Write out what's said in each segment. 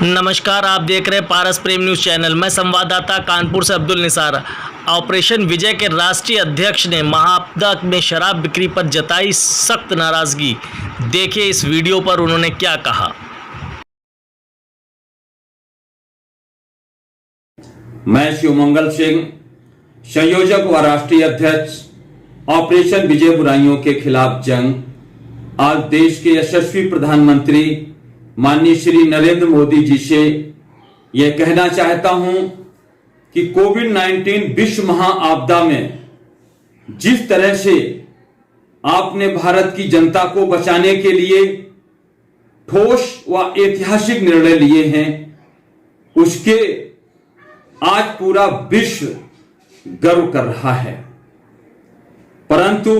नमस्कार, आप देख रहे हैं पारस प्रेम न्यूज़ चैनल। मैं संवाददाता कानपुर से अब्दुल निसार। ऑपरेशन विजय के राष्ट्रीय अध्यक्ष ने महापदा में शराब बिक्री पर जताई सख्त नाराजगी। देखिए इस वीडियो पर उन्होंने क्या कहा। मैं शिवमंगल सिंह, संयोजक व राष्ट्रीय अध्यक्ष ऑपरेशन विजय बुराइयों के खिलाफ जंग, आज देश के यशस्वी प्रधानमंत्री माननीय श्री नरेंद्र मोदी जी से यह कहना चाहता हूं कि कोविड-19 विश्व महाआपदा में जिस तरह से आपने भारत की जनता को बचाने के लिए ठोस व ऐतिहासिक निर्णय लिए हैं, उसके आज पूरा विश्व गर्व कर रहा है। परंतु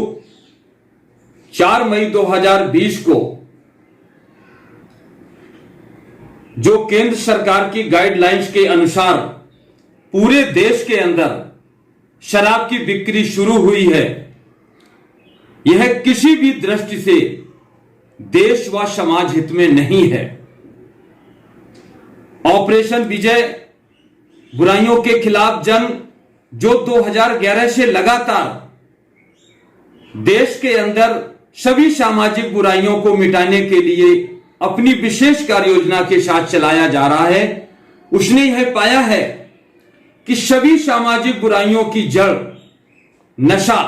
4 मई 2020 को जो केंद्र सरकार की गाइडलाइंस के अनुसार पूरे देश के अंदर शराब की बिक्री शुरू हुई है, यह किसी भी दृष्टि से देश व समाज हित में नहीं है। ऑपरेशन विजय बुराइयों के खिलाफ जंग जो 2011 से लगातार देश के अंदर सभी सामाजिक बुराइयों को मिटाने के लिए अपनी विशेष कार्य योजना के साथ चलाया जा रहा है, उसने यह पाया है कि सभी सामाजिक बुराइयों की जड़ नशा,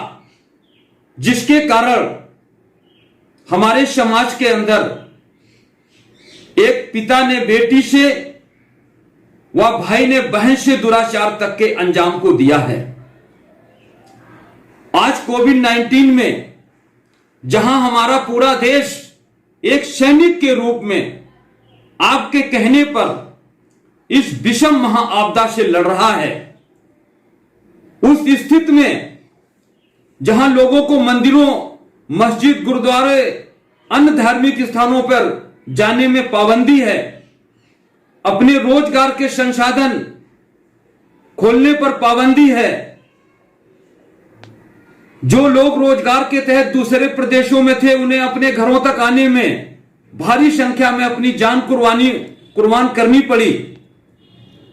जिसके कारण हमारे समाज के अंदर एक पिता ने बेटी से व भाई ने बहन से दुराचार तक के अंजाम को दिया है। आज कोविड-19 में जहां हमारा पूरा देश एक सैनिक के रूप में आपके कहने पर इस विषम महाआपदा से लड़ रहा है, उस स्थिति में जहां लोगों को मंदिरों, मस्जिद, गुरुद्वारे, अन्य धार्मिक स्थानों पर जाने में पाबंदी है, अपने रोजगार के संसाधन खोलने पर पाबंदी है, जो लोग रोजगार के तहत दूसरे प्रदेशों में थे उन्हें अपने घरों तक आने में भारी संख्या में अपनी जान कुर्बान करनी पड़ी।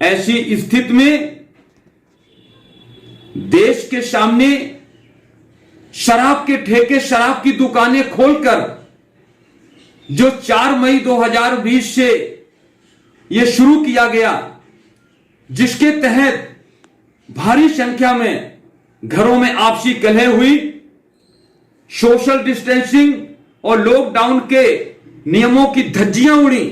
ऐसी स्थिति में देश के सामने शराब के ठेके, शराब की दुकानें खोलकर जो 4 मई 2020 से यह शुरू किया गया, जिसके तहत भारी संख्या में घरों में आपसी कलह हुई, सोशल डिस्टेंसिंग और लॉकडाउन के नियमों की धज्जियां उड़ी,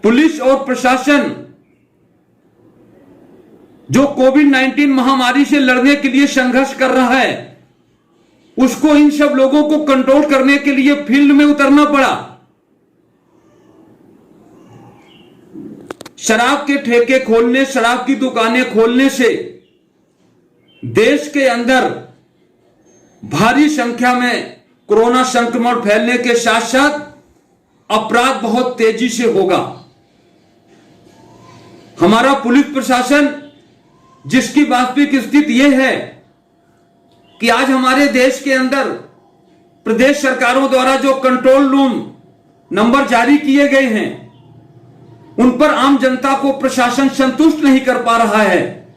पुलिस और प्रशासन जो कोविड-19 महामारी से लड़ने के लिए संघर्ष कर रहा है, उसको इन सब लोगों को कंट्रोल करने के लिए फील्ड में उतरना पड़ा। शराब के ठेके खोलने, शराब की दुकानें खोलने से देश के अंदर भारी संख्या में कोरोना संक्रमण फैलने के साथ साथ अपराध बहुत तेजी से होगा। हमारा पुलिस प्रशासन, जिसकी वास्तविक स्थिति यह है कि आज हमारे देश के अंदर प्रदेश सरकारों द्वारा जो कंट्रोल रूम नंबर जारी किए गए हैं, उन पर आम जनता को प्रशासन संतुष्ट नहीं कर पा रहा है।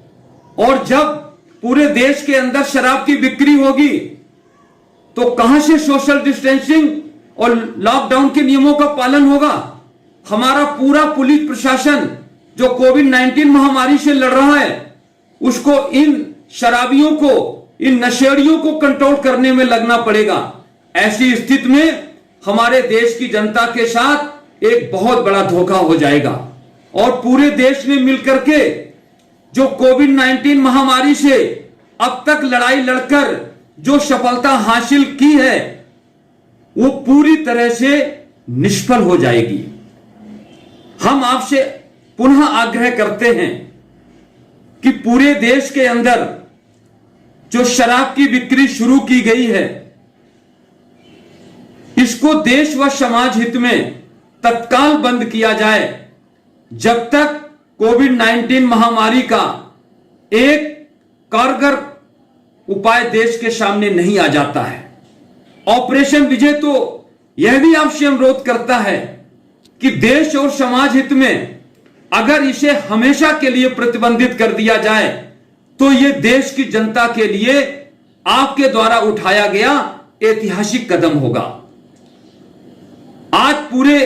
और जब पूरे देश के अंदर शराब की बिक्री होगी तो कहां से सोशल डिस्टेंसिंग और लॉकडाउन के नियमों का पालन होगा। हमारा पूरा पुलिस प्रशासन जो कोविड-19 महामारी से लड़ रहा है, उसको इन शराबियों को, इन नशेड़ियों को कंट्रोल करने में लगना पड़ेगा। ऐसी स्थिति में हमारे देश की जनता के साथ एक बहुत बड़ा धोखा हो जाएगा और पूरे देश ने मिलकर के जो कोविड-19 महामारी से अब तक लड़ाई लड़कर जो सफलता हासिल की है, वो पूरी तरह से निष्फल हो जाएगी। हम आपसे पुनः आग्रह करते हैं कि पूरे देश के अंदर जो शराब की बिक्री शुरू की गई है, इसको देश व समाज हित में तत्काल बंद किया जाए, जब तक कोविड-19 महामारी का एक कारगर उपाय देश के सामने नहीं आ जाता है। ऑपरेशन विजय तो यह भी आपसे अनुरोध करता है कि देश और समाज हित में अगर इसे हमेशा के लिए प्रतिबंधित कर दिया जाए तो यह देश की जनता के लिए आपके द्वारा उठाया गया ऐतिहासिक कदम होगा। आज पूरे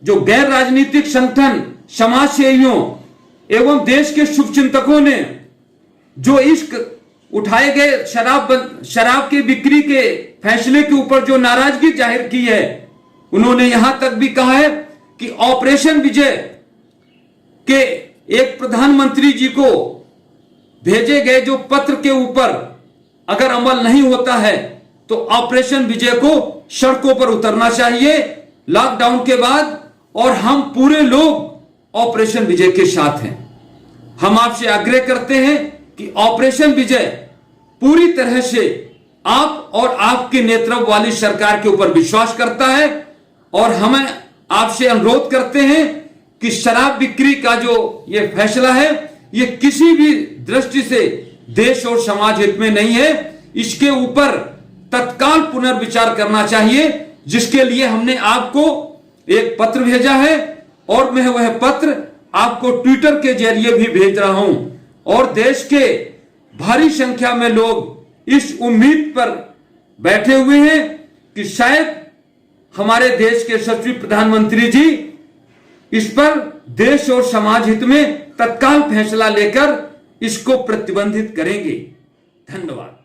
जो गैर राजनीतिक संगठन, समाज सेवियों एवं देश के शुभचिंतकों ने जो इस उठाए गए शराब के बिक्री के फैसले के ऊपर जो नाराजगी जाहिर की है, उन्होंने यहां तक भी कहा है कि ऑपरेशन विजय के एक प्रधानमंत्री जी को भेजे गए जो पत्र के ऊपर अगर अमल नहीं होता है तो ऑपरेशन विजय को सड़कों पर उतरना चाहिए लॉकडाउन के बाद, और हम पूरे लोग ऑपरेशन विजय के साथ हैं। हम आपसे आग्रह करते हैं कि ऑपरेशन विजय पूरी तरह से आप और आपके नेतृत्व वाली सरकार के ऊपर विश्वास करता है, और हमें आपसे अनुरोध करते हैं कि शराब बिक्री का जो ये फैसला है ये किसी भी दृष्टि से देश और समाज हित में नहीं है। इसके ऊपर तत्काल पुनर्विचार करना चाहिए, जिसके लिए हमने आपको एक पत्र भेजा है, और मैं वह पत्र आपको ट्विटर के जरिए भी भेज रहा हूं। और देश के भारी संख्या में लोग इस उम्मीद पर बैठे हुए हैं कि शायद हमारे देश के यशस्वी प्रधानमंत्री जी इस पर देश और समाज हित में तत्काल फैसला लेकर इसको प्रतिबंधित करेंगे। धन्यवाद।